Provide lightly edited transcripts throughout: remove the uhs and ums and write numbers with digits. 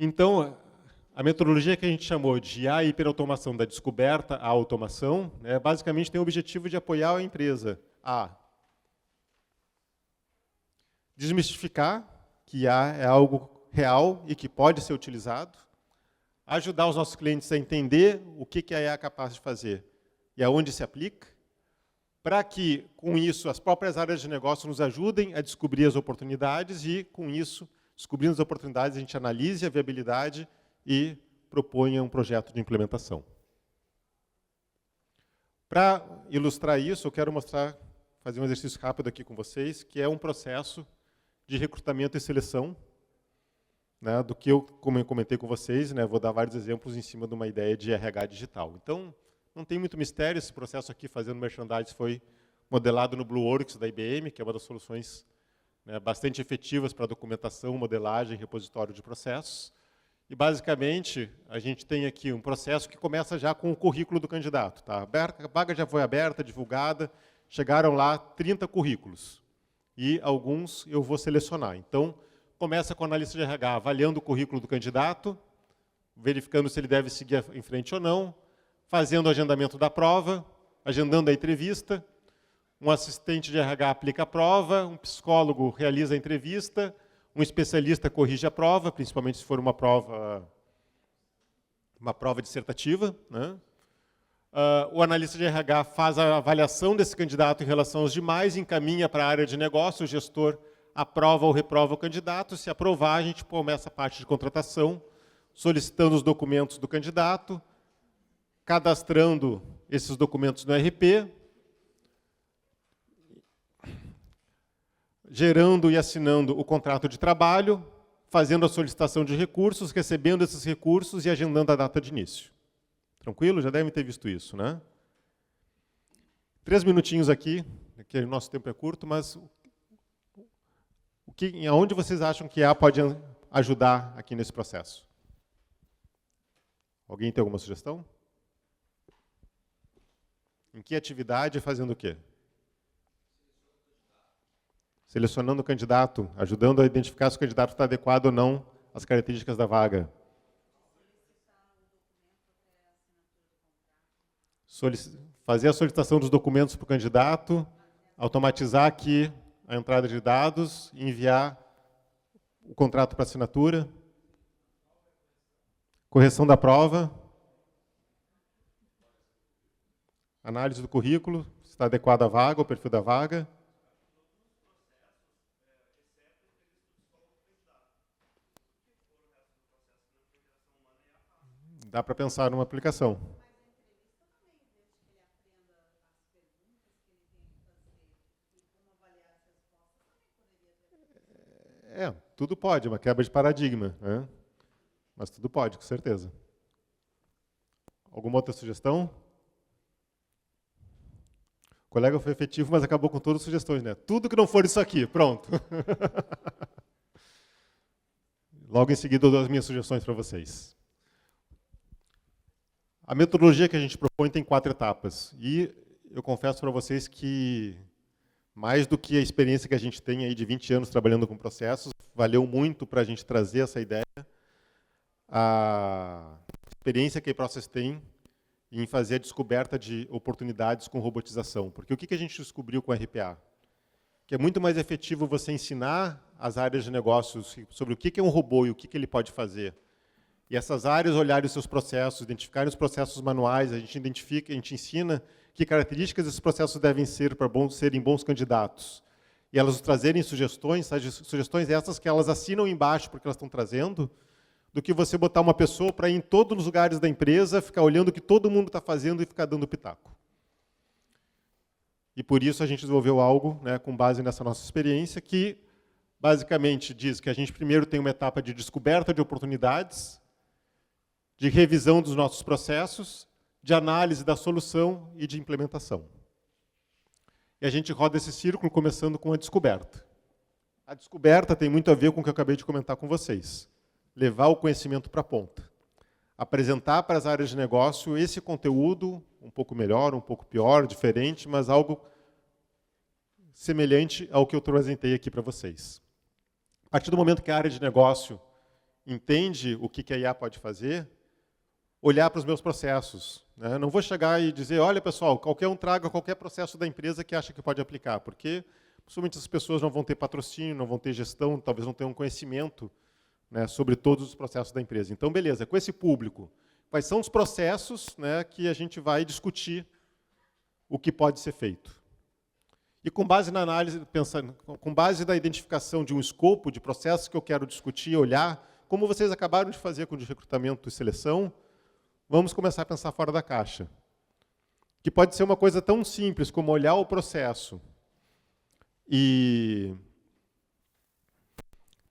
Então, a metodologia que a gente chamou de a hiperautomação da descoberta à automação, né, basicamente tem o objetivo de apoiar a empresa a desmistificar que IA é algo real e que pode ser utilizado, ajudar os nossos clientes a entender o que a IA é capaz de fazer e aonde se aplica, para que, com isso, as próprias áreas de negócio nos ajudem a descobrir as oportunidades e, com isso, descobrindo as oportunidades, a gente analise a viabilidade e proponha um projeto de implementação. Para ilustrar isso, eu quero fazer um exercício rápido aqui com vocês, que é um processo de recrutamento e seleção, né, do que como eu comentei com vocês, né, vou dar vários exemplos em cima de uma ideia de RH digital. Então, não tem muito mistério, esse processo aqui, fazendo merchandising, foi modelado no BlueWorks da IBM, que é uma das soluções, né, bastante efetivas para documentação, modelagem e repositório de processos. E, basicamente, a gente tem aqui um processo que começa já com o currículo do candidato. Tá? A vaga já foi aberta, divulgada, chegaram lá 30 currículos. E alguns eu vou selecionar. Então, começa com o analista de RH avaliando o currículo do candidato, verificando se ele deve seguir em frente ou não, fazendo o agendamento da prova, agendando a entrevista, um assistente de RH aplica a prova, um psicólogo realiza a entrevista, um especialista corrige a prova, principalmente se for uma prova dissertativa, né? O analista de RH faz a avaliação desse candidato em relação aos demais, encaminha para a área de negócio, o gestor aprova ou reprova o candidato. Se aprovar, a gente começa a parte de contratação, solicitando os documentos do candidato, cadastrando esses documentos no RP, gerando e assinando o contrato de trabalho, fazendo a solicitação de recursos, recebendo esses recursos e agendando a data de início. Tranquilo? Já devem ter visto isso, né? 3 minutinhos aqui, que o nosso tempo é curto, mas aonde vocês acham que a IA pode ajudar aqui nesse processo? Alguém tem alguma sugestão? Em que atividade, fazendo o quê? Selecionando o candidato, ajudando a identificar se o candidato está adequado ou não às características da vaga. Fazer a solicitação dos documentos para o candidato, automatizar aqui a entrada de dados, enviar o contrato para assinatura, correção da prova, análise do currículo, se está adequado à vaga, o perfil da vaga. Dá para pensar numa aplicação. Tudo pode, uma quebra de paradigma, né? Mas tudo pode, com certeza. Alguma outra sugestão? O colega foi efetivo, mas acabou com todas as sugestões, né? Tudo que não for isso aqui, pronto. Logo em seguida eu dou as minhas sugestões para vocês. A metodologia que a gente propõe tem 4 etapas. E eu confesso para vocês que, mais do que a experiência que a gente tem aí de 20 anos trabalhando com processos, valeu muito para a gente trazer essa ideia, a experiência que a Process tem em fazer a descoberta de oportunidades com robotização. Porque o que a gente descobriu com o RPA? Que é muito mais efetivo você ensinar as áreas de negócios sobre o que é um robô e o que ele pode fazer. E essas áreas olharem os seus processos, identificarem os processos manuais, a gente identifica, a gente ensina que características esses processos devem ser para serem bons candidatos. E elas trazerem sugestões essas que elas assinam embaixo porque elas estão trazendo, do que você botar uma pessoa para ir em todos os lugares da empresa, ficar olhando o que todo mundo está fazendo e ficar dando pitaco. E por isso a gente desenvolveu algo, né, com base nessa nossa experiência, que basicamente diz que a gente primeiro tem uma etapa de descoberta de oportunidades, de revisão dos nossos processos, de análise da solução e de implementação. E a gente roda esse círculo começando com a descoberta. A descoberta tem muito a ver com o que eu acabei de comentar com vocês. Levar o conhecimento para a ponta. Apresentar para as áreas de negócio esse conteúdo, um pouco melhor, um pouco pior, diferente, mas algo semelhante ao que eu apresentei aqui para vocês. A partir do momento que a área de negócio entende o que a IA pode fazer, olhar para os meus processos. Né? Eu não vou chegar e dizer, olha, pessoal, qualquer um traga qualquer processo da empresa que acha que pode aplicar, porque, possivelmente, as pessoas não vão ter patrocínio, não vão ter gestão, talvez não tenham conhecimento, né, sobre todos os processos da empresa. Então, beleza, com esse público, quais são os processos, né, que a gente vai discutir o que pode ser feito? E com base na análise, com base na identificação de um escopo de processos que eu quero discutir, olhar, como vocês acabaram de fazer com o de recrutamento e seleção, vamos começar a pensar fora da caixa. Que pode ser uma coisa tão simples como olhar o processo e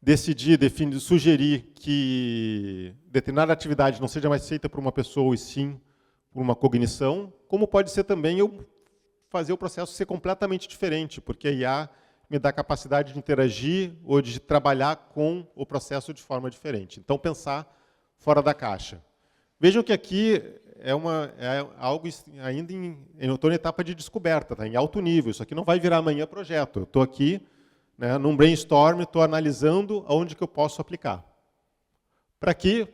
decidir, definir, sugerir que determinada atividade não seja mais feita por uma pessoa e sim por uma cognição, como pode ser também eu fazer o processo ser completamente diferente, porque a IA me dá a capacidade de interagir ou de trabalhar com o processo de forma diferente. Então, pensar fora da caixa. Vejam que aqui é algo ainda eu estou na etapa de descoberta, tá? Em alto nível. Isso aqui não vai virar amanhã projeto. Eu estou aqui, né, num brainstorm, estou analisando aonde que eu posso aplicar. Para que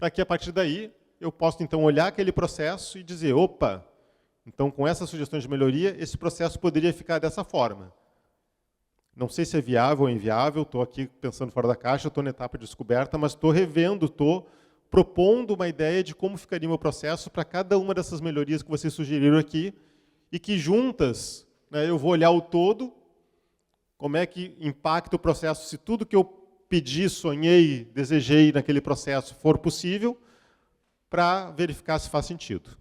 a partir daí eu possa então olhar aquele processo e dizer, opa, então com essas sugestões de melhoria, esse processo poderia ficar dessa forma. Não sei se é viável ou inviável, estou aqui pensando fora da caixa, estou na etapa de descoberta, mas estou revendo, estou propondo uma ideia de como ficaria o meu processo para cada uma dessas melhorias que vocês sugeriram aqui, e que juntas, né, eu vou olhar o todo, como é que impacta o processo, se tudo que eu pedi, sonhei, desejei naquele processo for possível, para verificar se faz sentido.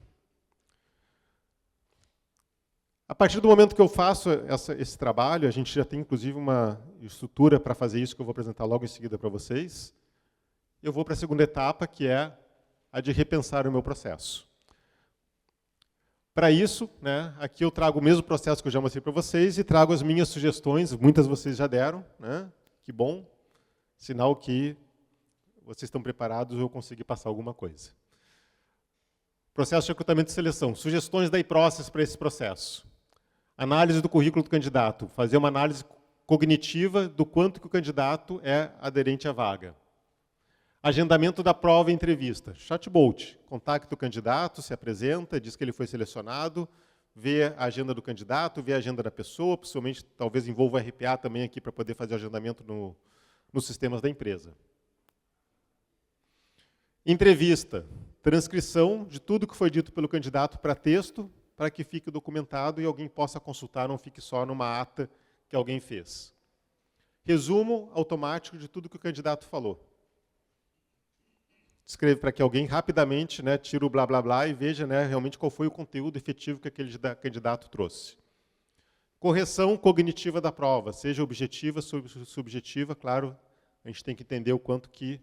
A partir do momento que eu faço esse trabalho, a gente já tem inclusive uma estrutura para fazer isso, que eu vou apresentar logo em seguida para vocês, eu vou para a segunda etapa, que é a de repensar o meu processo. Para isso, né, aqui eu trago o mesmo processo que eu já mostrei para vocês e trago as minhas sugestões, muitas vocês já deram, né? Que bom, sinal que vocês estão preparados ou eu consegui passar alguma coisa. Processo de recrutamento e seleção, sugestões da iProcess para esse processo. Análise do currículo do candidato, fazer uma análise cognitiva do quanto que o candidato é aderente à vaga. Agendamento da prova e entrevista. Chatbot, contacta o candidato, se apresenta, diz que ele foi selecionado, vê a agenda do candidato, vê a agenda da pessoa, possivelmente talvez envolva o RPA também aqui para poder fazer o agendamento nos sistemas da empresa. Entrevista, transcrição de tudo que foi dito pelo candidato para texto, para que fique documentado e alguém possa consultar, não fique só numa ata que alguém fez. Resumo automático de tudo que o candidato falou. Escreve para que alguém rapidamente, né, tire o blá blá blá e veja, né, realmente qual foi o conteúdo efetivo que aquele candidato trouxe. Correção cognitiva da prova, seja objetiva, subjetiva, claro, a gente tem que entender o quanto que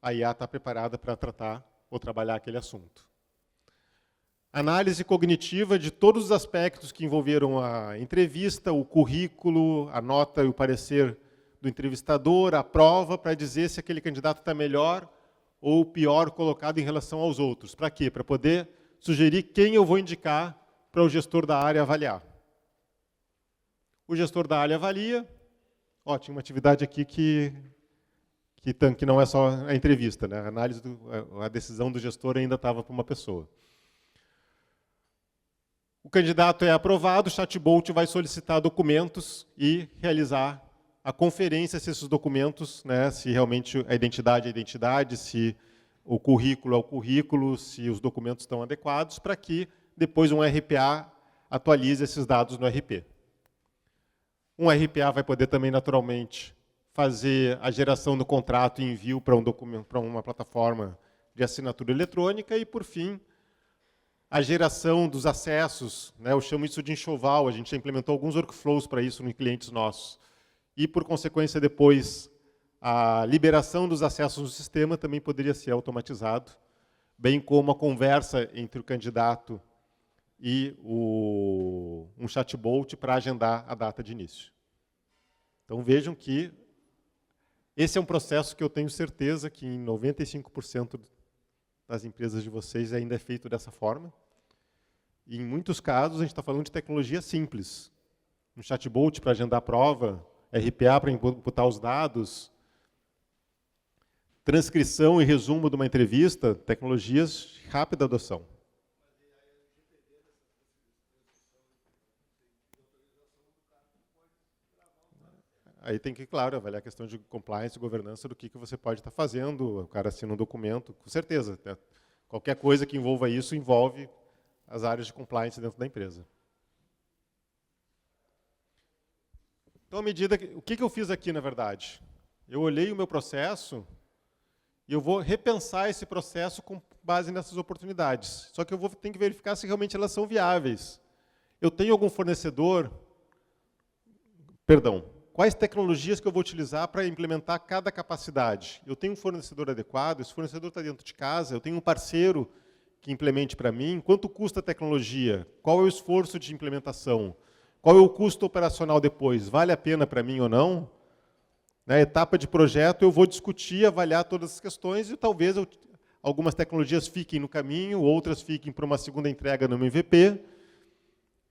a IA está preparada para tratar ou trabalhar aquele assunto. Análise cognitiva de todos os aspectos que envolveram a entrevista, o currículo, a nota e o parecer do entrevistador, a prova, para dizer se aquele candidato está melhor ou pior colocado em relação aos outros. Para quê? Para poder sugerir quem eu vou indicar para o gestor da área avaliar. O gestor da área avalia. Ó, tinha uma atividade aqui que não é só a entrevista, né? A decisão do gestor ainda estava para uma pessoa. O candidato é aprovado, o chatbot vai solicitar documentos e realizar a conferência se esses documentos, né, se realmente a identidade é a identidade, se o currículo é o currículo, se os documentos estão adequados, para que depois um RPA atualize esses dados no RP. Um RPA vai poder também, naturalmente, fazer a geração do contrato e envio para uma plataforma de assinatura eletrônica e, por fim, a geração dos acessos, né, eu chamo isso de enxoval, a gente já implementou alguns workflows para isso em clientes nossos. E, por consequência, depois, a liberação dos acessos no sistema também poderia ser automatizado, bem como a conversa entre o candidato e um chatbot para agendar a data de início. Então, vejam que esse é um processo que eu tenho certeza que em 95% das empresas de vocês ainda é feito dessa forma. E, em muitos casos, a gente está falando de tecnologia simples. Um chatbot para agendar a prova, RPA para imputar os dados. transcrição e resumo de uma entrevista, tecnologias de rápida adoção. Aí tem que, claro, avaliar a questão de compliance e governança do que você pode estar fazendo, o cara assina um documento, com certeza. Né? Qualquer coisa que envolva isso envolve as áreas de compliance dentro da empresa. Então, à medida que, o que eu fiz aqui, na verdade? Eu olhei o meu processo e eu vou repensar esse processo com base nessas oportunidades. Só que eu vou ter que verificar se realmente elas são viáveis. Eu tenho algum fornecedor... Perdão. Quais tecnologias que eu vou utilizar para implementar cada capacidade? Eu tenho um fornecedor adequado, esse fornecedor está dentro de casa, eu tenho um parceiro que implemente para mim. Quanto custa a tecnologia? Qual é o esforço de implementação? Qual é o custo operacional depois? Vale a pena para mim ou não? Na etapa de projeto, eu vou discutir, avaliar todas as questões e talvez algumas tecnologias fiquem no caminho, outras fiquem para uma segunda entrega no MVP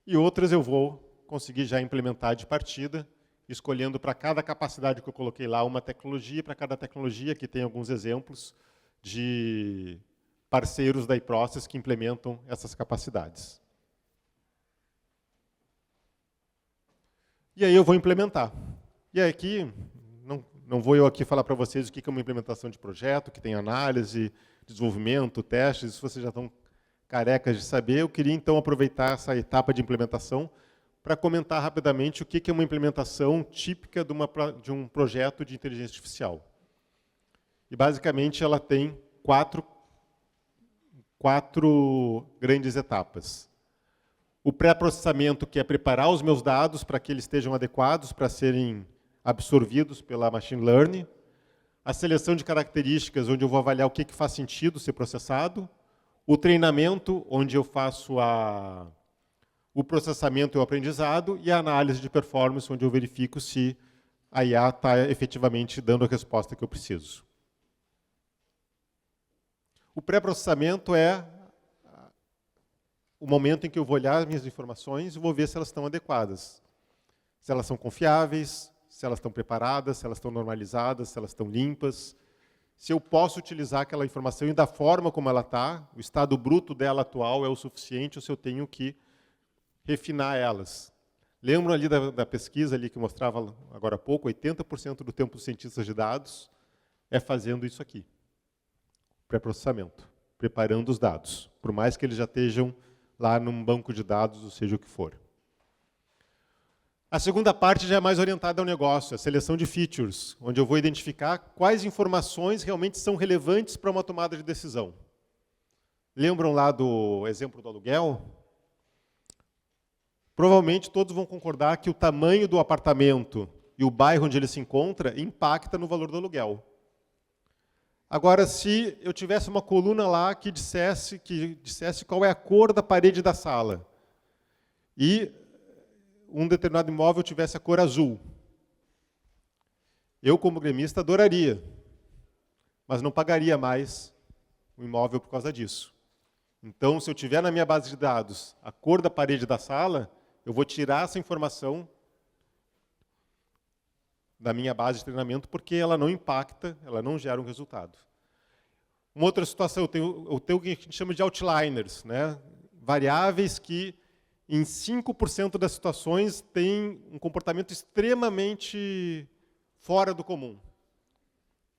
e outras eu vou conseguir já implementar de partida, escolhendo para cada capacidade que eu coloquei lá uma tecnologia, para cada tecnologia, aqui tem alguns exemplos de parceiros da iProcess que implementam essas capacidades. E aí eu vou implementar. E aí aqui, não vou eu aqui falar para vocês o que é uma implementação de projeto, que tem análise, desenvolvimento, testes, isso vocês já estão carecas de saber. Eu queria então aproveitar essa etapa de implementação para comentar rapidamente o que é uma implementação típica de um projeto de inteligência artificial. E, basicamente, ela tem quatro grandes etapas. O pré-processamento, que é preparar os meus dados para que eles estejam adequados para serem absorvidos pela machine learning. A seleção de características, onde eu vou avaliar o que faz sentido ser processado. O treinamento, onde eu faço o processamento e o aprendizado, e a análise de performance, onde eu verifico se a IA está efetivamente dando a resposta que eu preciso. O pré-processamento é o momento em que eu vou olhar as minhas informações e vou ver se elas estão adequadas. Se elas são confiáveis, se elas estão preparadas, se elas estão normalizadas, se elas estão limpas, se eu posso utilizar aquela informação e da forma como ela está, o estado bruto dela atual é o suficiente ou se eu tenho que refinar elas. Lembram ali da pesquisa ali que eu mostrava agora há pouco, 80% do tempo dos cientistas de dados é fazendo isso aqui. Pré-processamento, preparando os dados, por mais que eles já estejam lá num banco de dados, ou seja o que for. A segunda parte já é mais orientada ao negócio, a seleção de features, onde eu vou identificar quais informações realmente são relevantes para uma tomada de decisão. Lembram lá do exemplo do aluguel? Provavelmente todos vão concordar que o tamanho do apartamento e o bairro onde ele se encontra impacta no valor do aluguel. Agora, se eu tivesse uma coluna lá que dissesse qual é a cor da parede da sala e um determinado imóvel tivesse a cor azul, eu, como gremista, adoraria, mas não pagaria mais o imóvel por causa disso. Então, se eu tiver na minha base de dados a cor da parede da sala, eu vou tirar essa informação da minha base de treinamento porque ela não impacta, ela não gera um resultado. Uma outra situação, eu tenho o que a gente chama de outliners, né? Variáveis que, em 5% das situações, têm um comportamento extremamente fora do comum.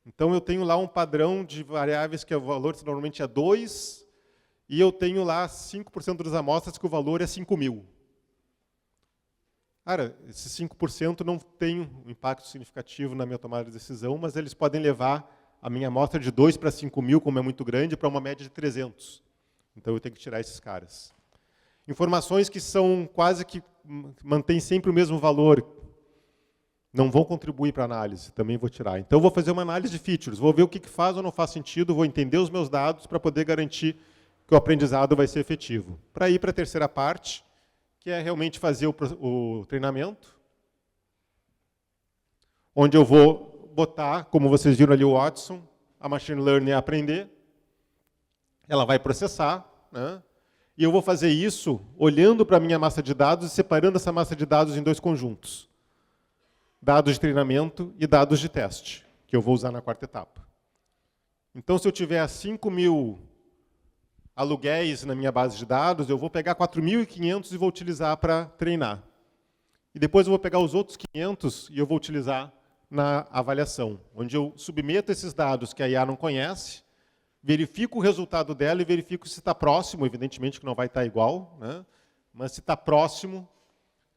Então, eu tenho lá um padrão de variáveis que o valor normalmente é 2, e eu tenho lá 5% das amostras que o valor é 5.000. Cara, esses 5% não têm um impacto significativo na minha tomada de decisão, mas eles podem levar a minha amostra de 2 para 5.000, como é muito grande, para uma média de 300. Então, eu tenho que tirar esses caras. Informações que são quase que mantêm sempre o mesmo valor, não vão contribuir para a análise, também vou tirar. Então, eu vou fazer uma análise de features, vou ver o que faz ou não faz sentido, vou entender os meus dados para poder garantir que o aprendizado vai ser efetivo. Para ir para a terceira parte, que é realmente fazer o treinamento, onde eu vou botar, como vocês viram ali o Watson, a machine learning a aprender, ela vai processar, né? E eu vou fazer isso olhando para a minha massa de dados e separando essa massa de dados em dois conjuntos. Dados de treinamento e dados de teste, que eu vou usar na quarta etapa. Então, se eu tiver 5.000 aluguéis na minha base de dados, eu vou pegar 4.500 e vou utilizar para treinar. E depois eu vou pegar os outros 500 e eu vou utilizar na avaliação, onde eu submeto esses dados que a IA não conhece, verifico o resultado dela e verifico se está próximo, evidentemente que não vai estar igual, né? Mas se está próximo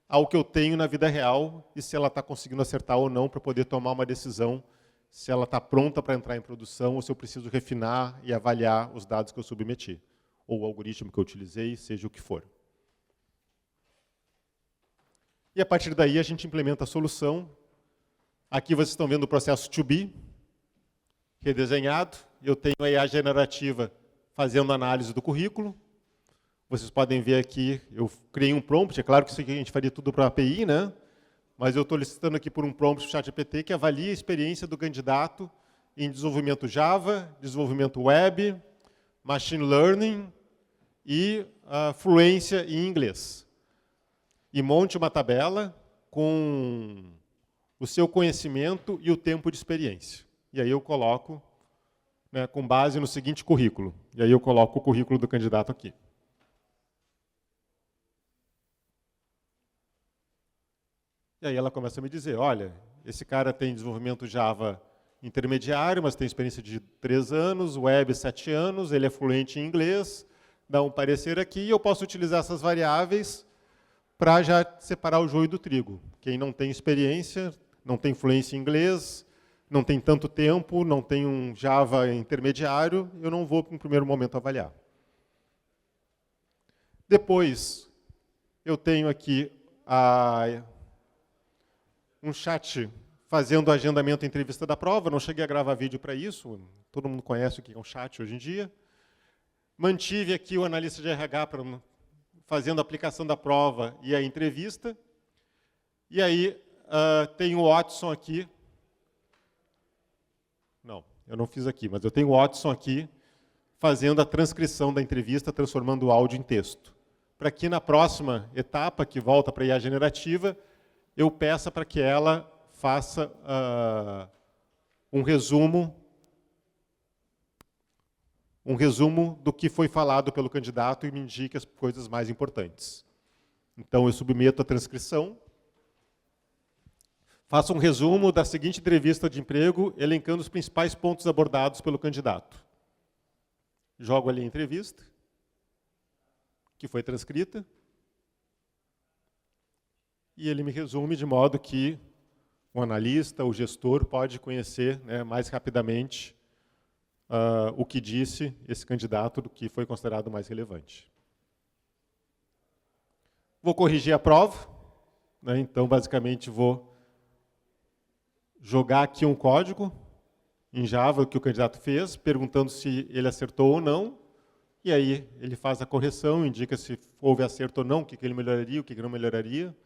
ao que eu tenho na vida real e se ela está conseguindo acertar ou não para poder tomar uma decisão, se ela está pronta para entrar em produção ou se eu preciso refinar e avaliar os dados que eu submeti, ou o algoritmo que eu utilizei, seja o que for. E a partir daí a gente implementa a solução. Aqui vocês estão vendo o processo to be, redesenhado. Eu tenho a IA generativa fazendo análise do currículo. Vocês podem ver aqui, eu criei um prompt, é claro que isso aqui a gente faria tudo para a API, né? Mas eu estou licitando aqui por um prompt do ChatGPT que avalia a experiência do candidato em desenvolvimento Java, desenvolvimento web, machine learning e fluência em inglês. E monte uma tabela com o seu conhecimento e o tempo de experiência. E aí eu coloco, né, com base no seguinte currículo. E aí eu coloco o currículo do candidato aqui. E aí ela começa a me dizer, olha, esse cara tem desenvolvimento Java intermediário, mas tem experiência de 3 anos, web 7 anos, ele é fluente em inglês, dá um parecer aqui, e eu posso utilizar essas variáveis para já separar o joio do trigo. Quem não tem experiência, não tem fluência em inglês, não tem tanto tempo, não tem um Java intermediário, eu não vou, no primeiro momento, avaliar. Depois, eu tenho aqui um chat fazendo agendamento e entrevista da prova. Não cheguei a gravar vídeo para isso, todo mundo conhece o que é um chat hoje em dia. Mantive aqui o analista de RH fazendo a aplicação da prova e a entrevista. E aí tem o Watson aqui. Não, eu não fiz aqui, mas eu tenho o Watson aqui fazendo a transcrição da entrevista, transformando o áudio em texto. Para que na próxima etapa, que volta para a IA generativa, eu peça para que ela faça um resumo do que foi falado pelo candidato e me indique as coisas mais importantes. Então, eu submeto a transcrição, faço um resumo da seguinte entrevista de emprego, elencando os principais pontos abordados pelo candidato. Jogo ali a entrevista, que foi transcrita, e ele me resume de modo que o analista, o gestor, pode conhecer, né, mais rapidamente o que disse esse candidato do que foi considerado mais relevante. Vou corrigir a prova, né, então, basicamente, vou jogar aqui um código em Java que o candidato fez, perguntando se ele acertou ou não, e aí ele faz a correção, indica se houve acerto ou não, o que ele melhoraria, o que não melhoraria,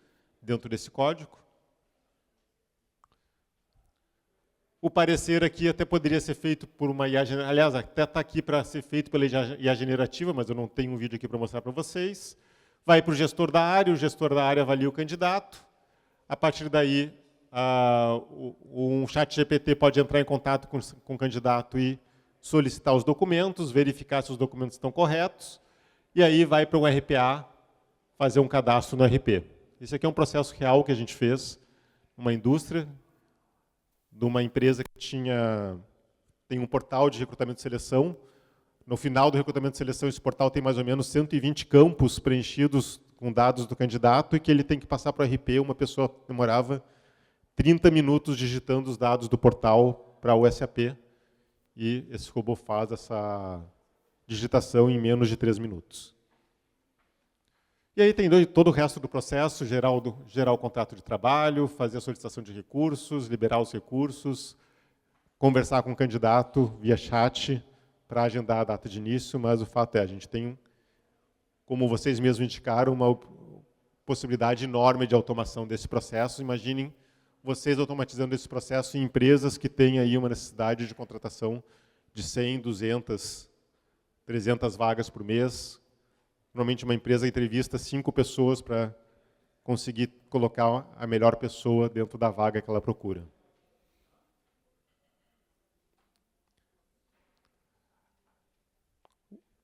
dentro desse código. O parecer aqui até poderia ser feito por uma IA generativa, aliás, até está aqui para ser feito pela IA generativa, mas eu não tenho um vídeo aqui para mostrar para vocês. Vai para o gestor da área, o gestor da área avalia o candidato. A partir daí, um chat GPT pode entrar em contato com o candidato e solicitar os documentos, verificar se os documentos estão corretos, e aí vai para um RPA fazer um cadastro no RP. Esse aqui é um processo real que a gente fez numa indústria, de uma empresa que tem um portal de recrutamento e seleção. No final do recrutamento e seleção, esse portal tem mais ou menos 120 campos preenchidos com dados do candidato e que ele tem que passar para o RP. Uma pessoa demorava 30 minutos digitando os dados do portal para o SAP e esse robô faz essa digitação em menos de 3 minutos. E aí tem todo o resto do processo, gerar o contrato de trabalho, fazer a solicitação de recursos, liberar os recursos, conversar com o candidato via chat para agendar a data de início, mas o fato é, a gente tem, como vocês mesmos indicaram, uma possibilidade enorme de automação desse processo. Imaginem vocês automatizando esse processo em empresas que têm aí uma necessidade de contratação de 100, 200, 300 vagas por mês. Normalmente uma empresa entrevista 5 pessoas para conseguir colocar a melhor pessoa dentro da vaga que ela procura.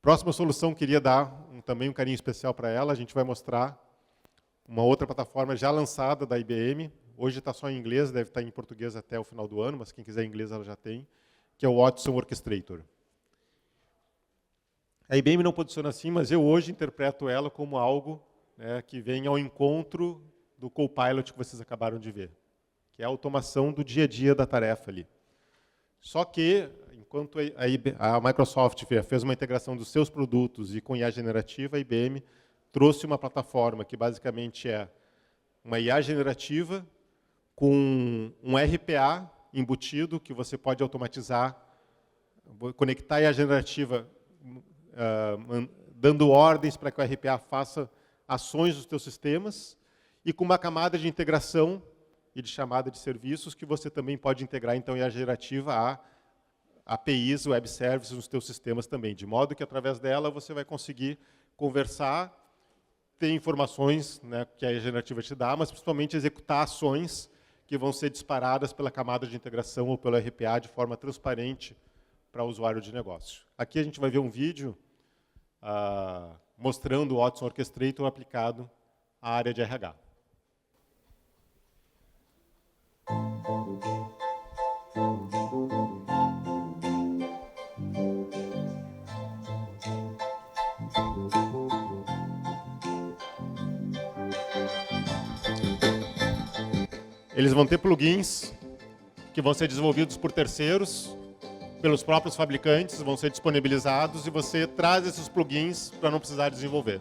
Próxima solução, queria dar também um carinho especial para ela. A gente vai mostrar uma outra plataforma já lançada da IBM. Hoje está só em inglês, deve estar em português até o final do ano, mas quem quiser em inglês ela já tem, que é o Watson Orchestrator. A IBM não posiciona assim, mas eu hoje interpreto ela como algo, né, que vem ao encontro do Copilot que vocês acabaram de ver, que é a automação do dia a dia da tarefa ali. Só que, enquanto a Microsoft fez uma integração dos seus produtos e com IA generativa, a IBM trouxe uma plataforma que basicamente é uma IA generativa com um RPA embutido que você pode automatizar, conectar a IA generativa dando ordens para que o RPA faça ações dos teus sistemas e com uma camada de integração e de chamada de serviços que você também pode integrar então IA generativa a APIs, web services nos teus sistemas também, de modo que através dela você vai conseguir conversar, ter informações, né, que a IA generativa te dá, mas principalmente executar ações que vão ser disparadas pela camada de integração ou pelo RPA de forma transparente para o usuário de negócio. Aqui a gente vai ver um vídeo mostrando o Watson Orchestrator aplicado à área de RH. Eles vão ter plugins que vão ser desenvolvidos por terceiros, pelos próprios fabricantes, vão ser disponibilizados e você traz esses plugins para não precisar desenvolver.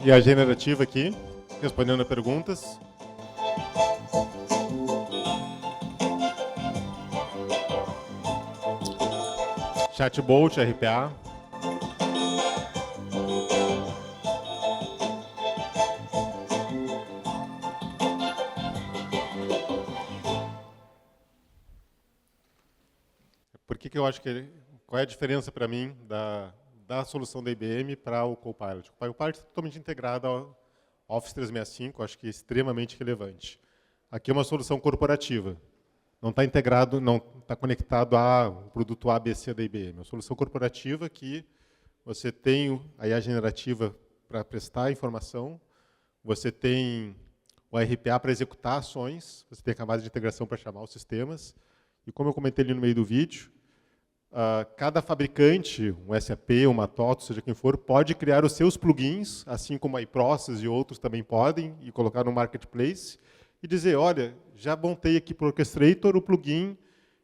E a generativa aqui, respondendo a perguntas. Chatbot, RPA. Por que eu acho que... Qual é a diferença para mim da solução da IBM para o Copilot? O Copilot é totalmente integrado ao Office 365, acho que é extremamente relevante. Aqui é uma solução corporativa. Não está integrado, não está conectado ao produto ABC da IBM. É uma solução corporativa que você tem a IA generativa para prestar informação, você tem o RPA para executar ações, você tem a camada de integração para chamar os sistemas, e como eu comentei ali no meio do vídeo, cada fabricante, um SAP, uma TOTO, seja quem for, pode criar os seus plugins, assim como a iProcess e outros também podem, e colocar no marketplace, e dizer, olha, já montei aqui para o Orchestrator o plugin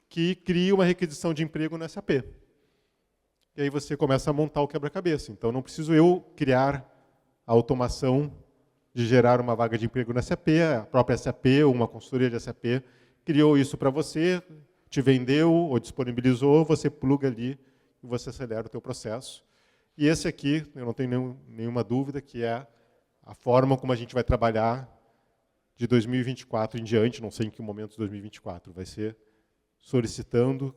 que cria uma requisição de emprego no SAP. E aí você começa a montar o quebra-cabeça. Então, não preciso eu criar a automação de gerar uma vaga de emprego no SAP, a própria SAP ou uma consultoria de SAP criou isso para você, te vendeu ou disponibilizou, você pluga ali e você acelera o teu processo. E esse aqui, eu não tenho nenhuma dúvida, que é a forma como a gente vai trabalhar de 2024 em diante, não sei em que momento de 2024, vai ser solicitando,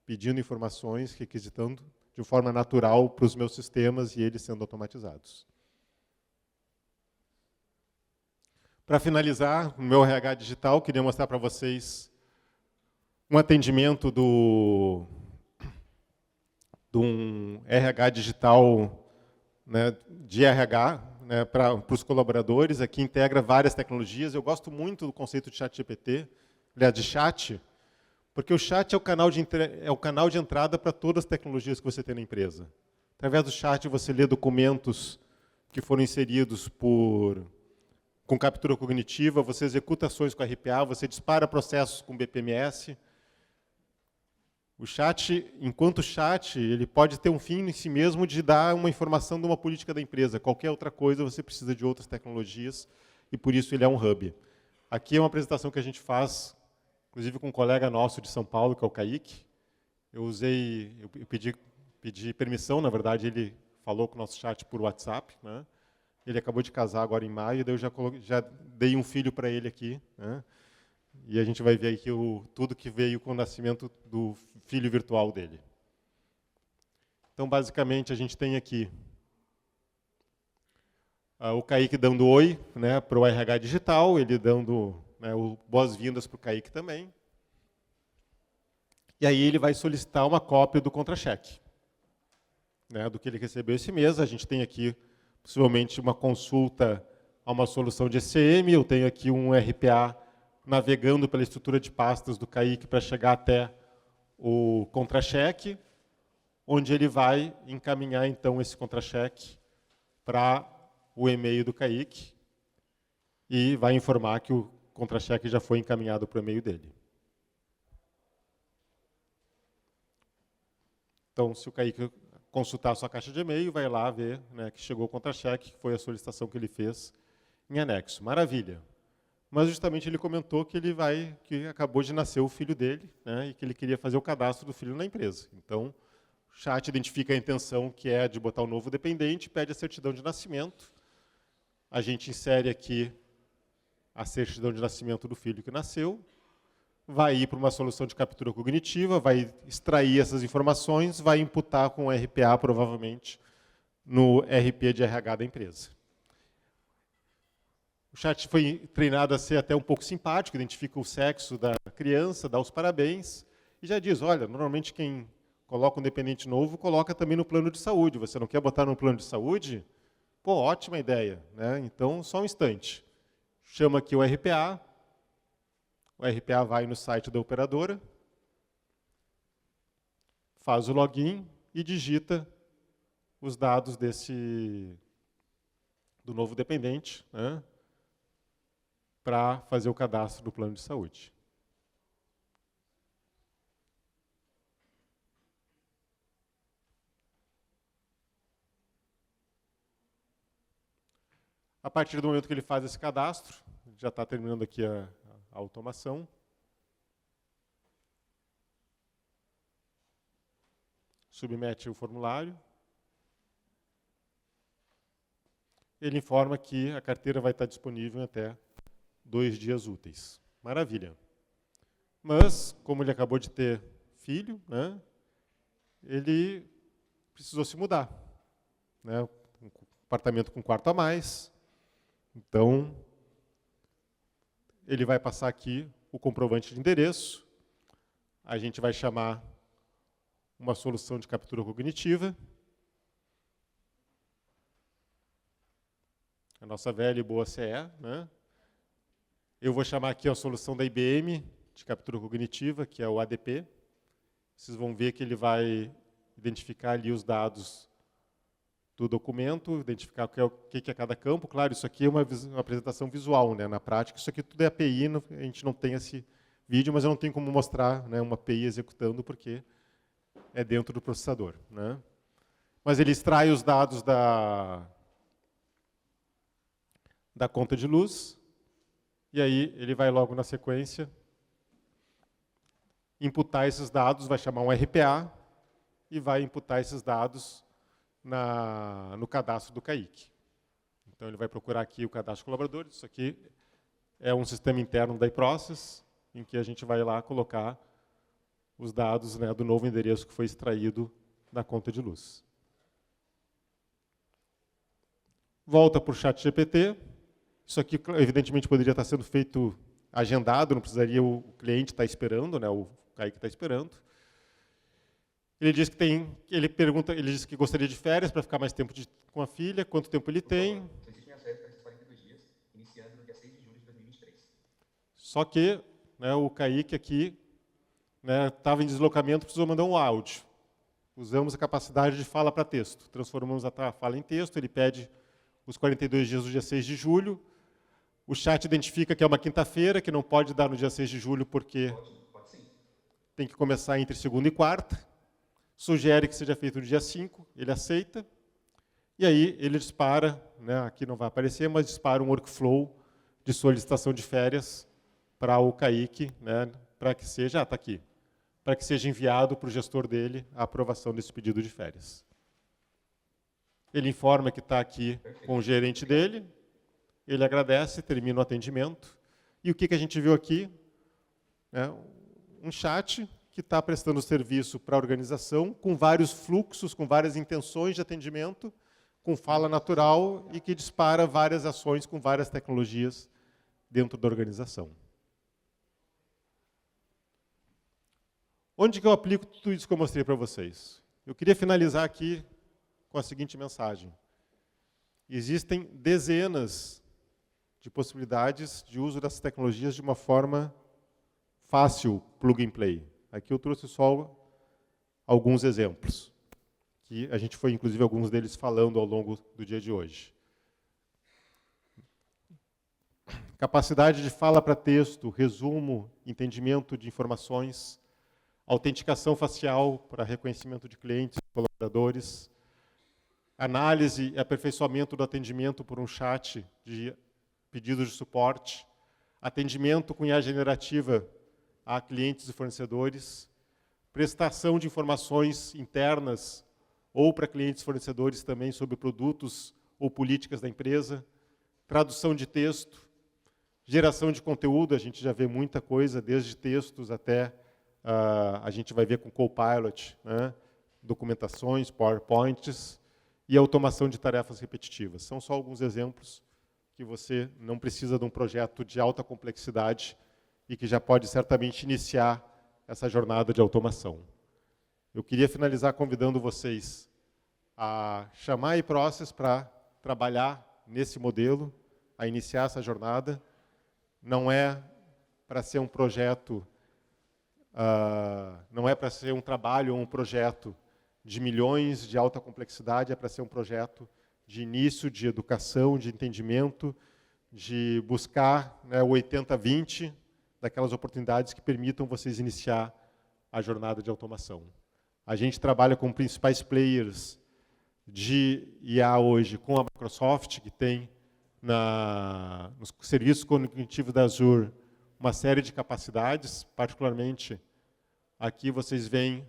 pedindo informações, requisitando de forma natural para os meus sistemas e eles sendo automatizados. Para finalizar, no meu RH digital, queria mostrar para vocês um atendimento de um RH digital, né, de RH, né, para os colaboradores. Aqui integra várias tecnologias. Eu gosto muito do conceito de chat GPT, aliás, de chat, porque o chat é o canal de entrada para todas as tecnologias que você tem na empresa. Através do chat você lê documentos que foram inseridos com captura cognitiva, você executa ações com RPA, você dispara processos com BPMS. O chat, enquanto chat, ele pode ter um fim em si mesmo de dar uma informação de uma política da empresa. Qualquer outra coisa, você precisa de outras tecnologias, e por isso ele é um hub. Aqui é uma apresentação que a gente faz, inclusive com um colega nosso de São Paulo, que é o Kaique. Eu pedi permissão, na verdade, ele falou com o nosso chat por WhatsApp, né? Ele acabou de casar agora em maio, daí eu já dei um filho para ele aqui, né? E a gente vai ver aqui tudo que veio com o nascimento do filho virtual dele. Então, basicamente, a gente tem aqui o Kaique dando oi, né, para o RH digital, ele dando, né, boas-vindas para o Kaique também. E aí ele vai solicitar uma cópia do contra-cheque, né, do que ele recebeu esse mês. A gente tem aqui possivelmente uma consulta a uma solução de ECM, eu tenho aqui um RPA navegando pela estrutura de pastas do Kaique para chegar até o contra-cheque, onde ele vai encaminhar então esse contra-cheque para o e-mail do Kaique e vai informar que o contra-cheque já foi encaminhado para o e-mail dele. Então, se o Kaique consultar a sua caixa de e-mail, vai lá ver, né, que chegou o contra-cheque, que foi a solicitação que ele fez em anexo. Maravilha. Mas justamente ele comentou que que acabou de nascer o filho dele, né, e que ele queria fazer o cadastro do filho na empresa. Então, o chat identifica a intenção que é de botar um novo dependente, pede a certidão de nascimento. A gente insere aqui a certidão de nascimento do filho que nasceu, vai ir para uma solução de captura cognitiva, vai extrair essas informações, vai imputar com o RPA, provavelmente, no RP de RH da empresa. O chat foi treinado a ser até um pouco simpático, identifica o sexo da criança, dá os parabéns, e já diz, olha, normalmente quem coloca um dependente novo, coloca também no plano de saúde. Você não quer botar no plano de saúde? Pô, ótima ideia, né? Então, só um instante. Chama aqui o RPA vai no site da operadora, faz o login e digita os dados do novo dependente, né, para fazer o cadastro do plano de saúde. A partir do momento que ele faz esse cadastro, já está terminando aqui a automação. Submete o formulário. Ele informa que a carteira vai estar disponível até 2 dias úteis. Maravilha. Mas, como ele acabou de ter filho, né, ele precisou se mudar, né, um apartamento com quarto a mais. Então, ele vai passar aqui o comprovante de endereço. A gente vai chamar uma solução de captura cognitiva. A nossa velha e boa CE, né? Eu vou chamar aqui a solução da IBM de captura cognitiva, que é o ADP. Vocês vão ver que ele vai identificar ali os dados do documento, identificar o que é cada campo. Claro, isso aqui é uma apresentação visual, né? Na prática, isso aqui tudo é API, a gente não tem esse vídeo, mas eu não tenho como mostrar, né, uma API executando, porque é dentro do processador, né? Mas ele extrai os dados da conta de luz, e aí ele vai logo na sequência imputar esses dados, vai chamar um RPA, e vai imputar esses dados no cadastro do CAIC. Então, ele vai procurar aqui o cadastro de colaboradores. Isso aqui é um sistema interno da iProcess, em que a gente vai lá colocar os dados, né, do novo endereço que foi extraído da conta de luz. Volta para o ChatGPT. Isso aqui, evidentemente, poderia estar sendo feito agendado, não precisaria o cliente estar esperando, né, o CAIC está esperando. Ele diz ele diz que gostaria de férias para ficar mais tempo com a filha, quanto tempo ele tem. Só existem as férias para esses 42 dias, iniciando no dia 6 de julho de 2023. Só que, né, o CAIC aqui estava em deslocamento, precisou mandar um áudio. Usamos a capacidade de fala para texto. Transformamos a fala em texto, ele pede os 42 dias do dia 6 de julho. O chat identifica que é uma quinta-feira, que não pode dar no dia 6 de julho, porque Pode sim. tem que começar entre segunda e quarta. Sugere que seja feito no dia 5, ele aceita. E aí ele dispara, né, aqui não vai aparecer, mas dispara um workflow de solicitação de férias para o CAIC, né, para que seja, está aqui, para que seja enviado para o gestor dele a aprovação desse pedido de férias. Ele informa que está aqui com o gerente dele, ele agradece, termina o atendimento. E o que a gente viu aqui? Um chat que está prestando serviço para a organização, com vários fluxos, com várias intenções de atendimento, com fala natural e que dispara várias ações com várias tecnologias dentro da organização. Onde que eu aplico tudo isso que eu mostrei para vocês? Eu queria finalizar aqui com a seguinte mensagem. Existem dezenas de possibilidades de uso dessas tecnologias de uma forma fácil, plug and play. Aqui eu trouxe só alguns exemplos, que a gente foi, inclusive, alguns deles falando ao longo do dia de hoje. Capacidade de fala para texto, resumo, entendimento de informações, autenticação facial para reconhecimento de clientes e colaboradores, análise e aperfeiçoamento do atendimento por um chat de pedidos de suporte, atendimento com IA generativa a clientes e fornecedores, prestação de informações internas ou para clientes e fornecedores também sobre produtos ou políticas da empresa, tradução de texto, geração de conteúdo, a gente já vê muita coisa, desde textos até a gente vai ver com Copilot, né, documentações, PowerPoints e automação de tarefas repetitivas. São só alguns exemplos que você não precisa de um projeto de alta complexidade e que já pode certamente iniciar essa jornada de automação. Eu queria finalizar convidando vocês a chamar a iProcess para trabalhar nesse modelo, a iniciar essa jornada. Não é para ser um projeto, não é para ser um trabalho ou um projeto de milhões de alta complexidade, é para ser um projeto de início, de educação, de entendimento, de buscar, né, o 80-20, daquelas oportunidades que permitam vocês iniciar a jornada de automação. A gente trabalha com principais players de IA hoje, com a Microsoft, que tem nos serviços cognitivos da Azure uma série de capacidades, particularmente aqui vocês veem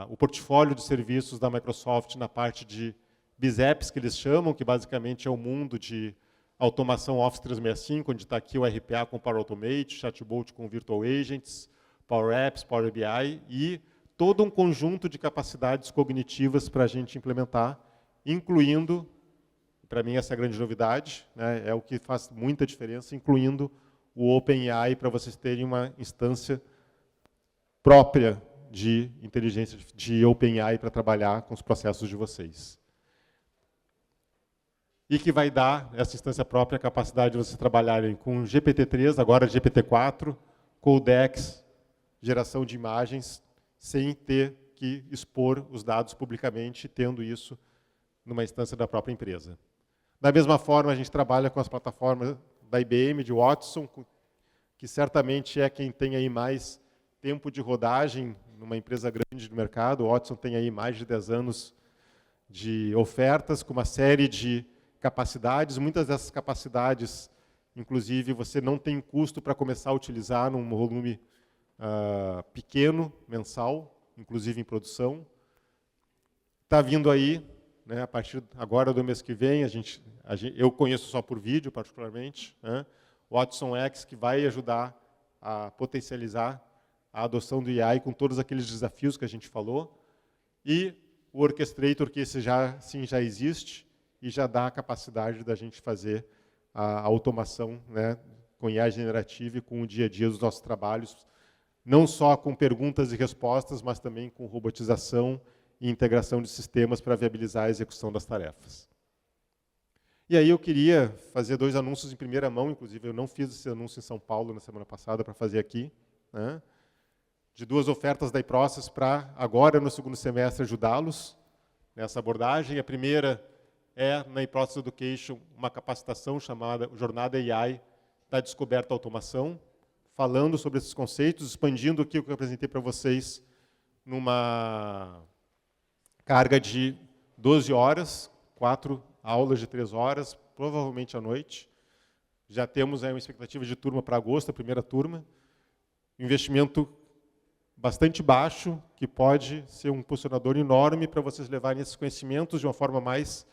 o portfólio de serviços da Microsoft na parte de BizApps, que eles chamam, que basicamente é o mundo de automação Office 365, onde está aqui o RPA com Power Automate, Chatbot com Virtual Agents, Power Apps, Power BI e todo um conjunto de capacidades cognitivas para a gente implementar, incluindo, para mim essa é a grande novidade, né, é o que faz muita diferença, incluindo o OpenAI para vocês terem uma instância própria de inteligência de OpenAI para trabalhar com os processos de vocês. E que vai dar, essa instância própria, a capacidade de vocês trabalharem com GPT-3, agora GPT-4, Codex, geração de imagens, sem ter que expor os dados publicamente, tendo isso numa instância da própria empresa. Da mesma forma, a gente trabalha com as plataformas da IBM, de Watson, que certamente é quem tem aí mais tempo de rodagem numa empresa grande do mercado. O Watson tem aí mais de 10 anos de ofertas, com uma série de capacidades. Muitas dessas capacidades, inclusive, você não tem custo para começar a utilizar num volume pequeno, mensal, inclusive em produção. está vindo aí, né, a partir agora do mês que vem, eu conheço só por vídeo, particularmente, né, o Watson X, que vai ajudar a potencializar a adoção do AI com todos aqueles desafios que a gente falou, e o Orchestrator, que esse já existe e já dá a capacidade da gente fazer a automação, né, com IA generativa e com o dia a dia dos nossos trabalhos, não só com perguntas e respostas, mas também com robotização e integração de sistemas para viabilizar a execução das tarefas. E aí eu queria fazer 2 anúncios em primeira mão, inclusive eu não fiz esse anúncio em São Paulo na semana passada para fazer aqui, né, de 2 ofertas da iProcess para agora, no segundo semestre, ajudá-los nessa abordagem. A primeira é, na iProcess Education, uma capacitação chamada Jornada AI da Descoberta à Automação, falando sobre esses conceitos, expandindo aqui o que eu apresentei para vocês numa carga de 12 horas, 4 aulas de 3 horas, provavelmente à noite. Já temos aí uma expectativa de turma para agosto, a primeira turma. Investimento bastante baixo, que pode ser um impulsionador enorme para vocês levarem esses conhecimentos de uma forma mais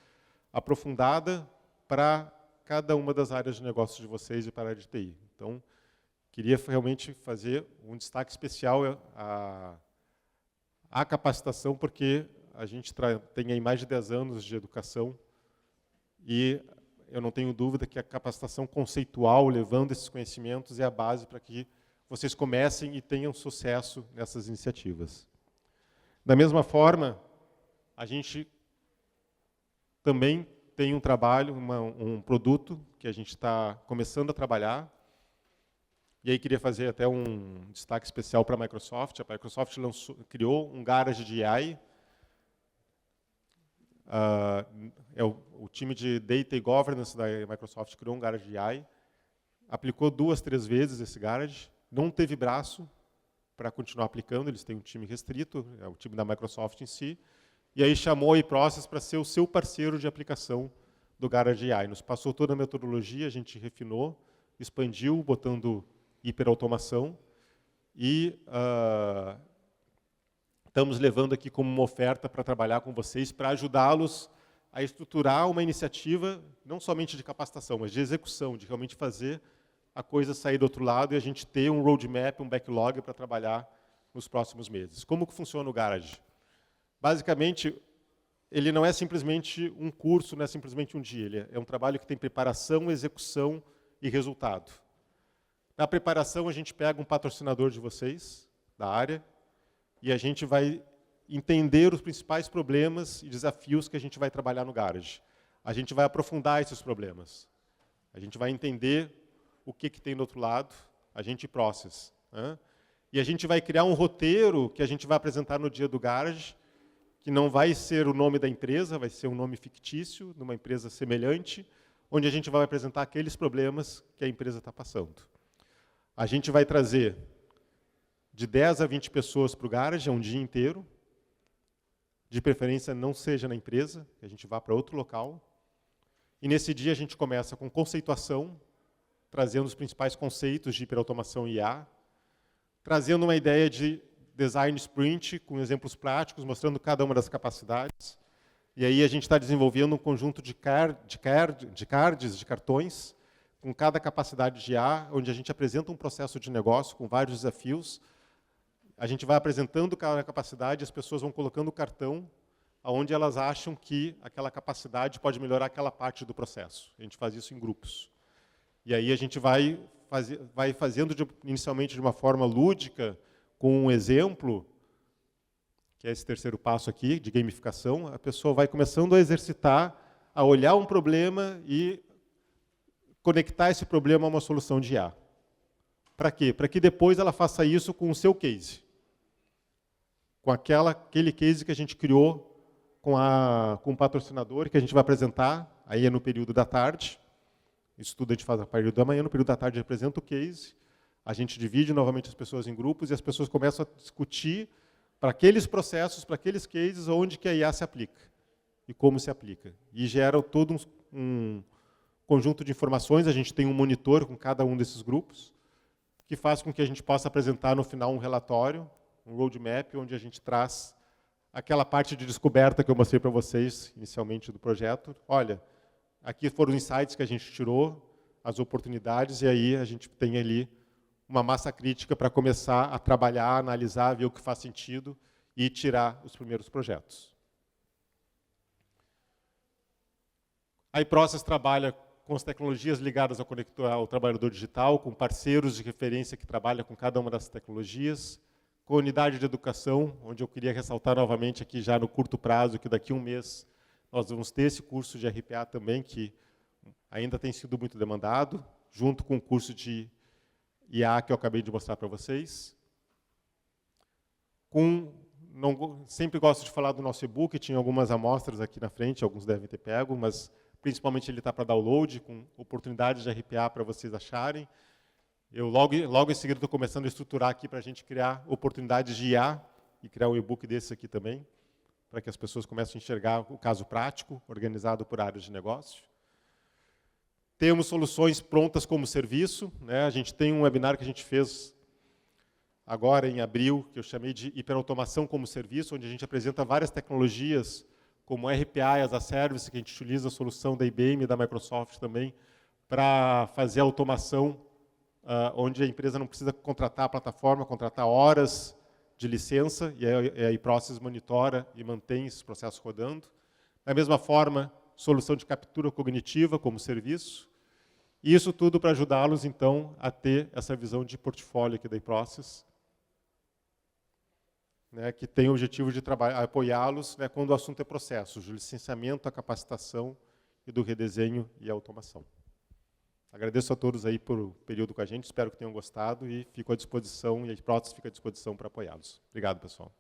aprofundada para cada uma das áreas de negócio de vocês e para a área de TI. Então, queria realmente fazer um destaque especial à capacitação, porque a gente tem aí mais de 10 anos de educação e eu não tenho dúvida que a capacitação conceitual, levando esses conhecimentos, é a base para que vocês comecem e tenham sucesso nessas iniciativas. Da mesma forma, a gente também tem um trabalho, um produto que a gente está começando a trabalhar. E aí queria fazer até um destaque especial para a Microsoft. A Microsoft criou um Garage de AI. O time de Data e Governance da Microsoft criou um Garage de AI. Aplicou 2, 3 vezes esse Garage. Não teve braço para continuar aplicando, eles têm um time restrito, é o time da Microsoft em si, e aí chamou a iProcess para ser o seu parceiro de aplicação do Garage AI. Nos passou toda a metodologia, a gente refinou, expandiu, botando hiperautomação, e estamos levando aqui como uma oferta para trabalhar com vocês, para ajudá-los a estruturar uma iniciativa, não somente de capacitação, mas de execução, de realmente fazer a coisa sair do outro lado e a gente ter um roadmap, um backlog para trabalhar nos próximos meses. Como que funciona o Garage? Basicamente, ele não é simplesmente um curso, não é simplesmente um dia. Ele é um trabalho que tem preparação, execução e resultado. Na preparação, a gente pega um patrocinador de vocês, da área, e a gente vai entender os principais problemas e desafios que a gente vai trabalhar no Garage. A gente vai aprofundar esses problemas. A gente vai entender o que tem do outro lado, a gente process. Né? E a gente vai criar um roteiro que a gente vai apresentar no dia do Garage, que não vai ser o nome da empresa, vai ser um nome fictício, de uma empresa semelhante, onde a gente vai apresentar aqueles problemas que a empresa está passando. A gente vai trazer de 10 a 20 pessoas para o Garage, é um dia inteiro, de preferência não seja na empresa, que a gente vá para outro local. E nesse dia a gente começa com conceituação, trazendo os principais conceitos de hiperautomação e IA, trazendo uma ideia de design sprint, com exemplos práticos, mostrando cada uma das capacidades. E aí a gente está desenvolvendo um conjunto de cards, de cartões, com cada capacidade de IA, onde a gente apresenta um processo de negócio com vários desafios. A gente vai apresentando cada capacidade, as pessoas vão colocando o cartão onde elas acham que aquela capacidade pode melhorar aquela parte do processo. A gente faz isso em grupos. E aí a gente vai fazendo inicialmente de uma forma lúdica, com um exemplo, que é esse terceiro passo aqui, de gamificação. A pessoa vai começando a exercitar, a olhar um problema e conectar esse problema a uma solução de IA. Para quê? Para que depois ela faça isso com o seu case. Com aquele case que a gente criou com o patrocinador, que a gente vai apresentar, aí é no período da tarde. Isso tudo a gente faz a partir da manhã, no período da tarde apresenta o case, a gente divide novamente as pessoas em grupos e as pessoas começam a discutir para aqueles processos, para aqueles cases, onde que a IA se aplica e como se aplica. E gera todo um conjunto de informações, a gente tem um monitor com cada um desses grupos, que faz com que a gente possa apresentar no final um relatório, um roadmap, onde a gente traz aquela parte de descoberta que eu mostrei para vocês inicialmente do projeto. Olha, aqui foram os insights que a gente tirou, as oportunidades, e aí a gente tem ali uma massa crítica para começar a trabalhar, analisar, ver o que faz sentido e tirar os primeiros projetos. A iProcess trabalha com as tecnologias ligadas ao trabalhador digital, com parceiros de referência que trabalham com cada uma dessas tecnologias, com a unidade de educação, onde eu queria ressaltar novamente aqui já no curto prazo, que daqui a um mês nós vamos ter esse curso de RPA também, que ainda tem sido muito demandado, junto com o curso de IA que eu acabei de mostrar para vocês. Sempre gosto de falar do nosso e-book, tinha algumas amostras aqui na frente, alguns devem ter pego, mas principalmente ele está para download, com oportunidades de RPA para vocês acharem. Eu logo em seguida estou começando a estruturar aqui para a gente criar oportunidades de IA e criar um e-book desse aqui também, para que as pessoas comecem a enxergar o caso prático, organizado por áreas de negócio. Temos soluções prontas como serviço, né? A gente tem um webinar que a gente fez agora em abril, que eu chamei de Hiperautomação como Serviço, onde a gente apresenta várias tecnologias, como RPA as a Service, que a gente utiliza a solução da IBM e da Microsoft também, para fazer a automação, onde a empresa não precisa contratar a plataforma, contratar horas de licença, e a iProcess monitora e mantém esses processos rodando. Da mesma forma, solução de captura cognitiva como serviço. E isso tudo para ajudá-los, então, a ter essa visão de portfólio aqui da iProcess, né, que tem o objetivo de apoiá-los, né, quando o assunto é processos, do licenciamento, a capacitação e do redesenho e automação. Agradeço a todos aí por período com a gente, espero que tenham gostado e fico à disposição, e a iProcess fica à disposição para apoiá-los. Obrigado, pessoal.